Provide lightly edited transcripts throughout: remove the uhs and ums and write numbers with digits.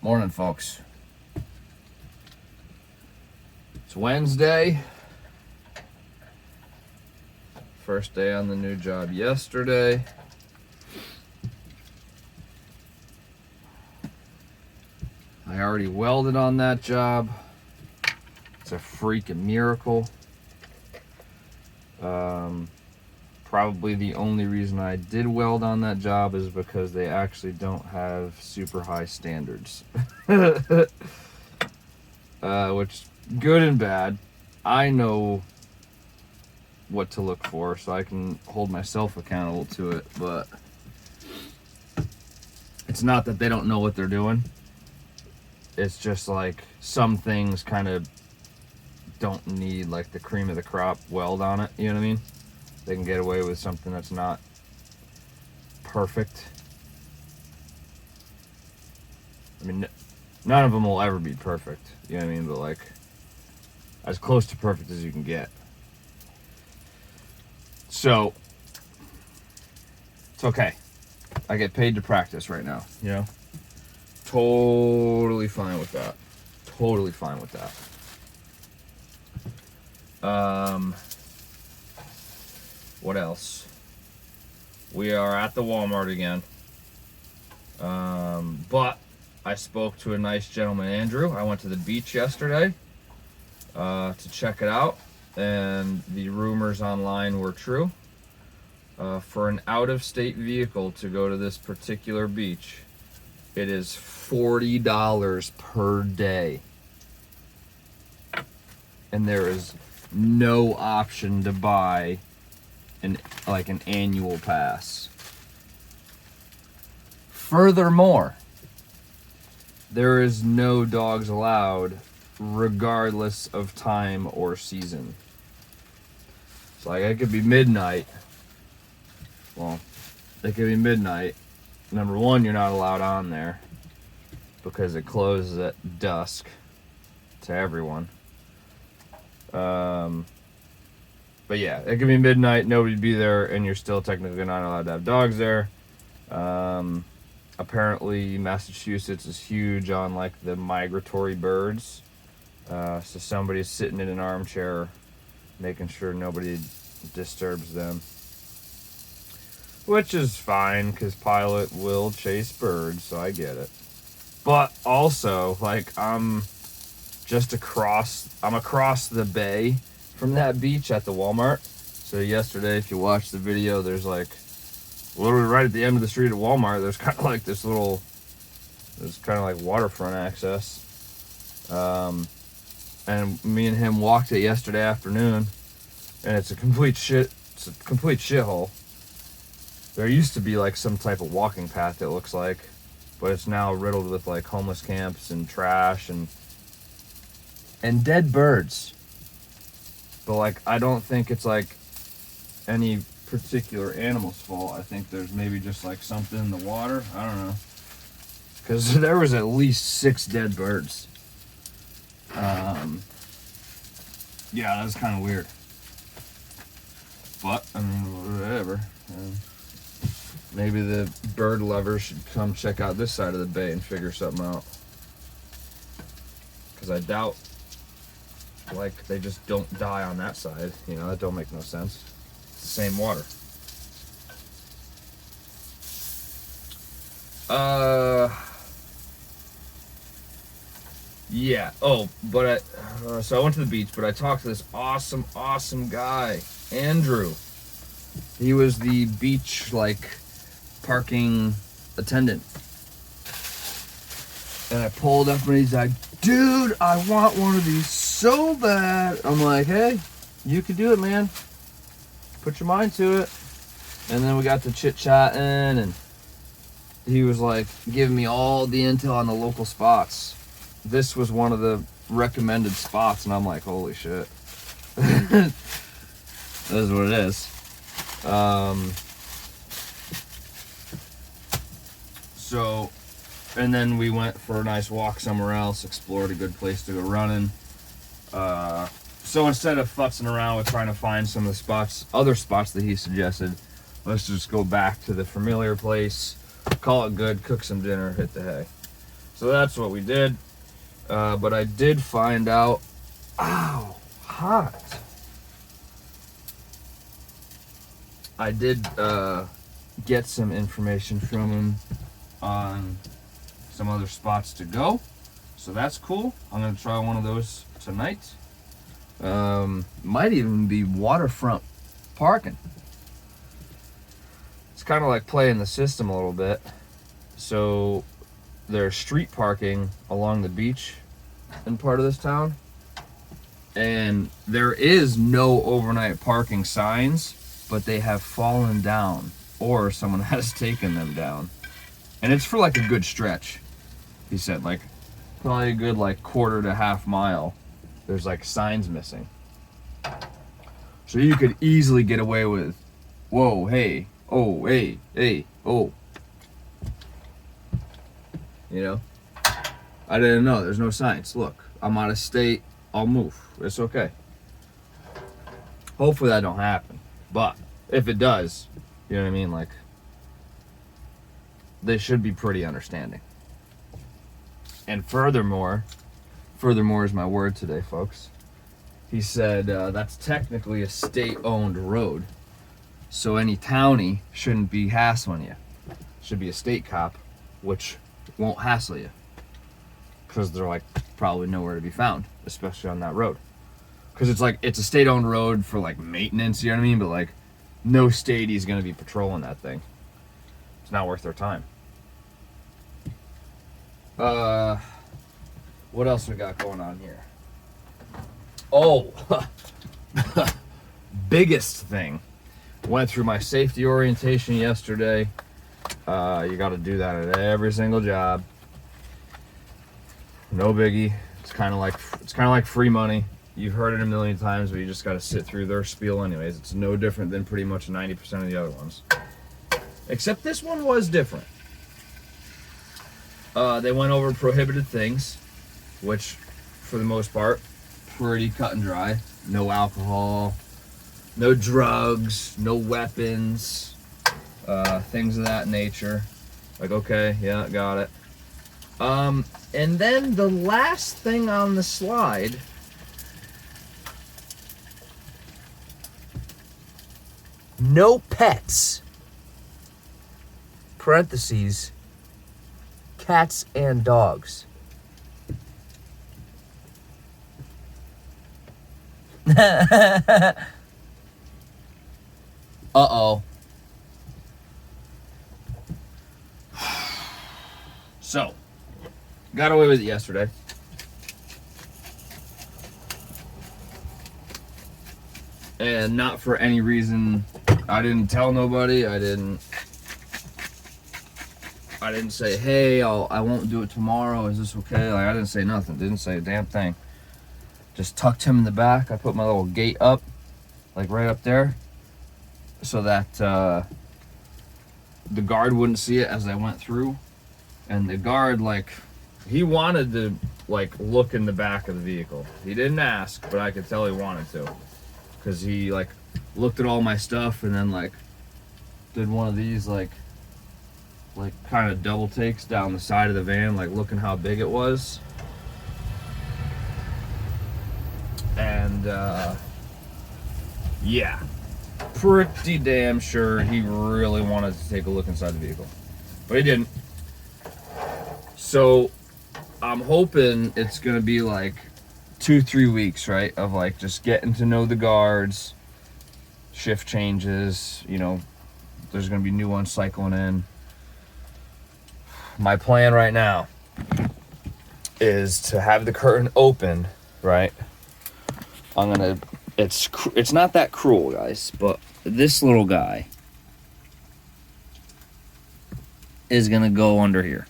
Morning, folks. It's Wednesday. First day on the new job yesterday. I already welded on that job. It's a freaking miracle. Probably the only reason I did weld on that job is because they actually don't have super high standards. Which, good and bad. I know what to look for, so I can hold myself accountable to it, but it's not that they don't know what they're doing. It's just like some things kind of don't need like the cream of the crop weld on it, you know what I mean? They can get away with something that's not perfect. I mean, none of them will ever be perfect, you know what I mean? But like, as close to perfect as you can get. So, it's okay. I get paid to practice right now, you know? Totally fine with that. Totally fine with that. What else? We are at the Walmart again. But I spoke to a nice gentleman, Andrew. I went to the beach yesterday to check it out, and the rumors online were true. For an out-of-state vehicle to go to this particular beach, it is $40 per day. And there is no option to buy an annual pass. Furthermore, there is no dogs allowed regardless of time or season. So like it could be midnight. Well, it could be midnight. Number one, you're not allowed on there because it closes at dusk to everyone. But yeah, it could be midnight, nobody'd be there, and you're still technically not allowed to have dogs there. Apparently, Massachusetts is huge on like the migratory birds. So somebody's sitting in an armchair making sure nobody disturbs them. Which is fine, because Pilot will chase birds, so I get it. But also, like, I'm across the bay from that beach at the Walmart. So yesterday, if you watch the video, there's like, literally right at the end of the street at Walmart, there's kind of like this little, there's kind of like waterfront access. And me and him walked it yesterday afternoon, and it's a complete shithole. There used to be like some type of walking path, it looks like, but it's now riddled with like homeless camps and trash and dead birds. But like, I don't think it's like any particular animal's fault. I think there's maybe just like something in the water. I don't know. Because there was at least 6 dead birds. Yeah, that's kind of weird. But, I mean, whatever. Maybe the bird lovers should come check out this side of the bay and figure something out. Because I doubt, like, they just don't die on that side. You know, that don't make no sense. It's the same water. Yeah. Oh, but so I went to the beach, but I talked to this awesome guy, Andrew. He was the beach, like, parking attendant. And I pulled up and he's like, dude, I want one of these so bad. I'm like, hey, you can do it, man. Put your mind to it. And then we got to chit-chatting, and he was like giving me all the intel on the local spots. This was one of the recommended spots, and I'm like, holy shit. That is what it is. So, and then we went for a nice walk somewhere else, explored a good place to go running. So instead of futzing around with trying to find some of the other spots that he suggested, let's just go back to the familiar place, call it good, cook some dinner, hit the hay. So that's what we did. But I did find out, ow, hot. I did get some information from him on some other spots to go. So that's cool. I'm going to try one of those tonight. Might even be waterfront parking. It's kind of like playing the system a little bit. So there's street parking along the beach in part of this town. And there is no overnight parking signs, but they have fallen down or someone has taken them down. And it's for like a good stretch. He said like probably a good like quarter to half mile. There's like signs missing. So you could easily get away with, whoa, hey, oh, hey, hey, oh. You know? I didn't know, there's no signs. Look, I'm out of state, I'll move. It's okay. Hopefully that don't happen. But if it does, you know what I mean? Like, they should be pretty understanding. And furthermore is my word today, folks. He said that's technically a state-owned road. So any townie shouldn't be hassling you. Should be a state cop, which won't hassle you. Because they're like probably nowhere to be found, especially on that road. Because it's like, it's a state-owned road for like maintenance, you know what I mean? But like, no statey's gonna be patrolling that thing. It's not worth their time. What else we got going on here? Oh, biggest thing. Went through my safety orientation yesterday. You got to do that at every single job. No biggie. It's kind of like free money. You've heard it a million times, but you just got to sit through their spiel anyways. It's no different than pretty much 90% of the other ones. Except this one was different. They went over prohibited things, which for the most part, pretty cut and dry. No alcohol, no drugs, no weapons, things of that nature. Like, okay, yeah, got it. And then the last thing on the slide, no pets, parentheses, cats and dogs. Uh-oh. So, got away with it yesterday. And not for any reason. I didn't tell nobody. I didn't say, hey, I won't do it tomorrow. Is this okay? Like, I didn't say nothing. Didn't say a damn thing. Just tucked him in the back. I put my little gate up, like right up there, so that the guard wouldn't see it as I went through. And the guard, like, he wanted to, like, look in the back of the vehicle. He didn't ask, but I could tell he wanted to. Because he, like, looked at all my stuff and then, like, did one of these, like kind of double takes down the side of the van, like, looking how big it was. And, yeah, pretty damn sure he really wanted to take a look inside the vehicle. But he didn't. So, I'm hoping it's going to be like 2-3 weeks, right? Of like just getting to know the guards, shift changes, you know, there's going to be new ones cycling in. My plan right now is to have the curtain open, right? It's not that cruel, guys, but this little guy is gonna go under here.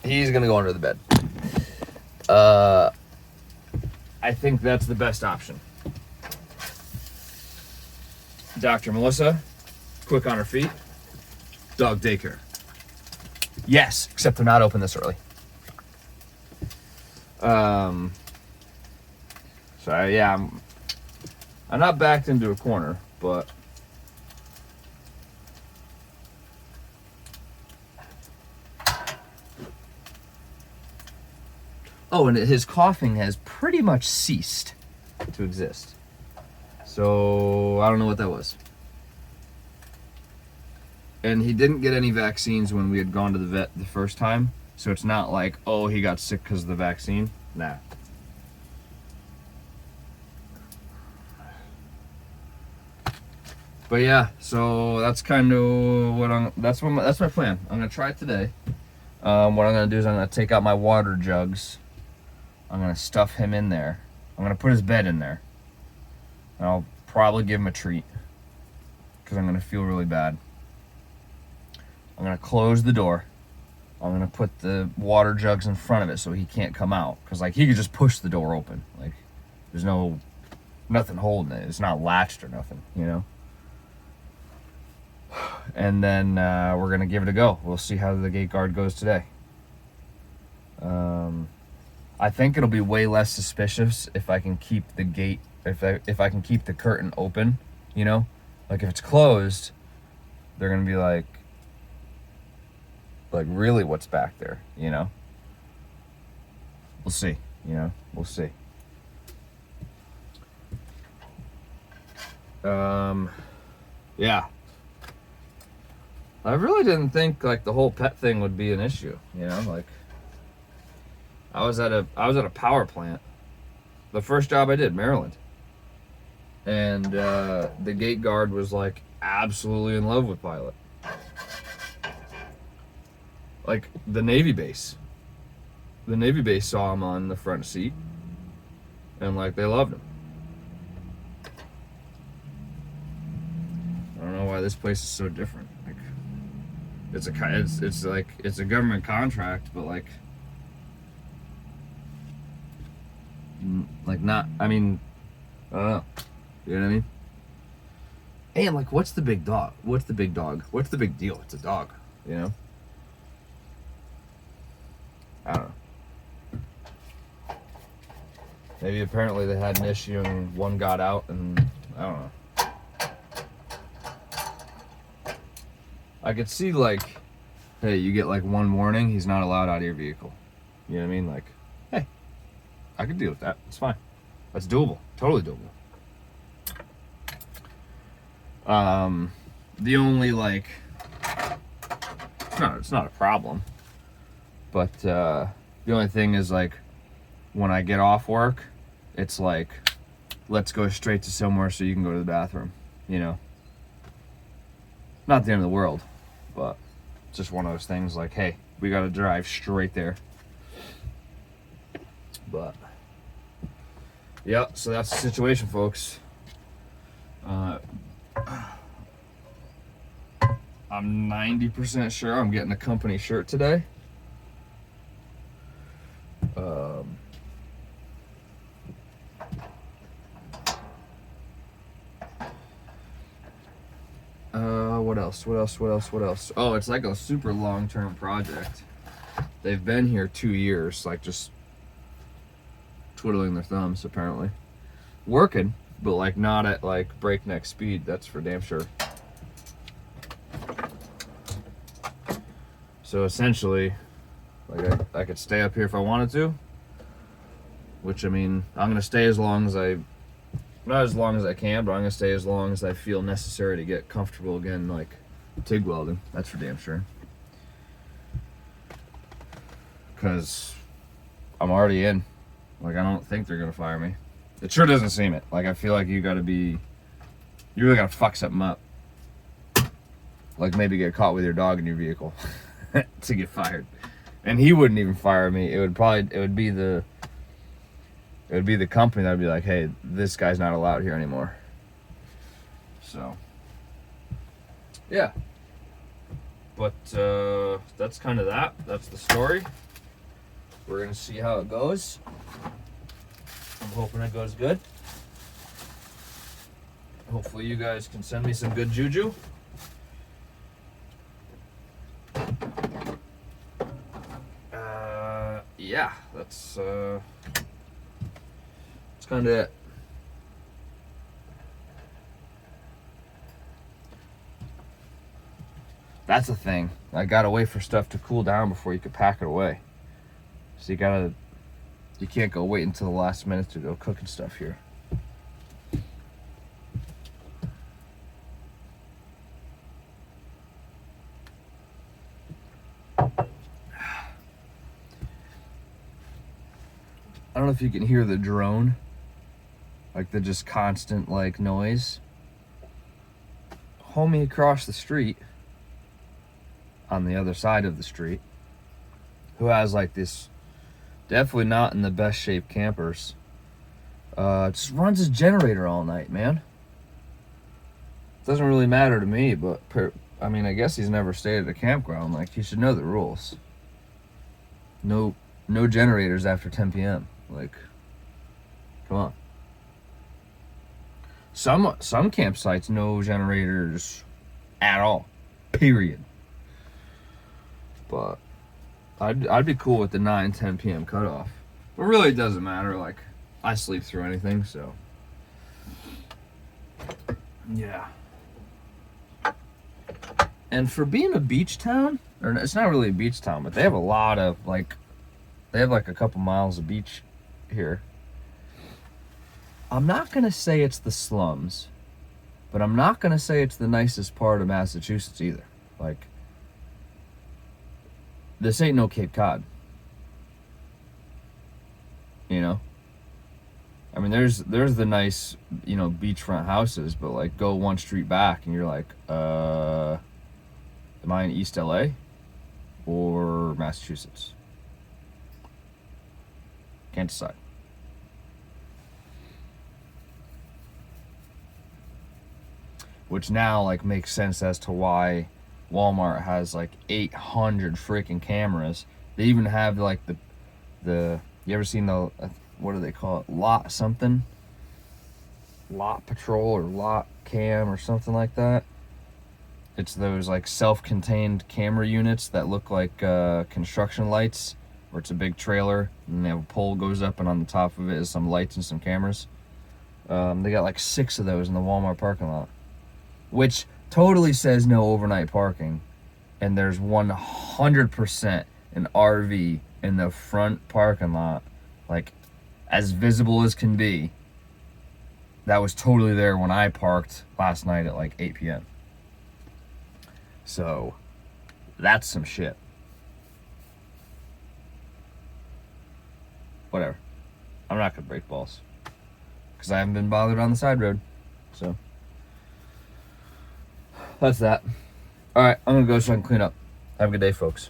He's gonna go under the bed. I think that's the best option. Dr. Melissa, quick on her feet. Dog daycare. Yes, except they're not open this early. So yeah, I'm not backed into a corner, but Oh, and his coughing has pretty much ceased to exist. So I don't know what that was. And he didn't get any vaccines when we had gone to the vet the first time. So it's not like, oh, he got sick because of the vaccine. Nah. But yeah, so that's kind of what that's my plan. I'm gonna try it today. What I'm gonna do is I'm gonna take out my water jugs. I'm gonna stuff him in there. I'm gonna put his bed in there. And I'll probably give him a treat because I'm gonna feel really bad. I'm gonna close the door. I'm gonna put the water jugs in front of it so he can't come out. Cause like he could just push the door open. Like there's nothing holding it. It's not latched or nothing, you know. And then we're gonna give it a go. We'll see how the gate guard goes today. I think it'll be way less suspicious if I can keep the gate, if I can keep the curtain open, you know? Like if it's closed, they're gonna be like really what's back there, you know? We'll see, you know? We'll see. Yeah. I really didn't think like the whole pet thing would be an issue, you know? Like I was at a power plant. The first job I did, Maryland. And the gate guard was like absolutely in love with Pilot. Like the Navy base. The Navy base saw him on the front seat and like they loved him. I don't know why this place is so different. Like it's a government contract, but like not, I mean, I don't know. You know what I mean? And like, what's the big dog? What's the big dog? What's the big deal? It's a dog, you know? I don't know. Maybe apparently they had an issue and one got out and I don't know. I could see like, hey, you get like one warning, he's not allowed out of your vehicle. You know what I mean? Like, hey, I could deal with that. It's fine. That's doable. Totally doable. The only like, it's not a problem. But the only thing is like, when I get off work, it's like, let's go straight to somewhere so you can go to the bathroom. You know, not the end of the world, but it's just one of those things. Like, hey, we got to drive straight there. But yeah, so that's the situation, folks. I'm 90% sure I'm getting a company shirt today. What else? Oh, it's like a super long-term project. They've been here 2 years, like just twiddling their thumbs, apparently. Working, but like not at like breakneck speed, that's for damn sure. So essentially, like I could stay up here if I wanted to, which I mean, I'm gonna stay as long as not as long as I can, but I'm gonna stay as long as I feel necessary to get comfortable again, like TIG welding. That's for damn sure. Because I'm already in. Like I don't think they're gonna fire me. It sure doesn't seem it. Like I feel like you really gotta fuck something up. Like maybe get caught with your dog in your vehicle to get fired. And he wouldn't even fire me. It would be the company that would be like, hey, this guy's not allowed here anymore. So yeah. But that's kind of that. That's the story. We're gonna see how it goes. I'm hoping it goes good. Hopefully you guys can send me some good juju. Yeah, that's kind of it. That's the thing. I gotta wait for stuff to cool down before you can pack it away. So you gotta You can't go wait until the last minute to go cooking stuff here. I don't know if you can hear the drone, like the just constant like noise. Homie across the street, on the other side of the street, who has like this, definitely not in the best shape campers, just runs his generator all night, man. Doesn't really matter to me, but I mean, I guess he's never stayed at a campground. Like, he should know the rules. No generators after 10 p.m. Like, come on. Some campsites, no generators at all, period. But I'd be cool with the 9-10 p.m. cutoff. But really, it doesn't matter. Like, I sleep through anything, so yeah. And for being a beach town, or it's not really a beach town, but they have a lot of they have like a couple miles of beach here. I'm not gonna say it's the slums, but I'm not gonna say it's the nicest part of Massachusetts either. Like, this ain't no Cape Cod. You know? I mean, there's the nice, you know, beachfront houses, but like, go one street back and you're like, am I in East LA or Massachusetts? Can't decide. Which now like makes sense as to why Walmart has like 800 freaking cameras. They even have like the you ever seen the what do they call it? Lot something? Lot patrol or lot cam or something like that. It's those like self-contained camera units that look like construction lights, where it's a big trailer and they have a pole goes up and on the top of it is some lights and some cameras. They got like 6 of those in the Walmart parking lot, which totally says no overnight parking, and there's 100% an RV in the front parking lot, like as visible as can be. That was totally there when I parked last night at like 8 p.m. So that's some shit. Whatever. I'm not gonna break balls because I haven't been bothered on the side road. So that's that. All right, I'm gonna go so I can clean up. Have a good day, folks.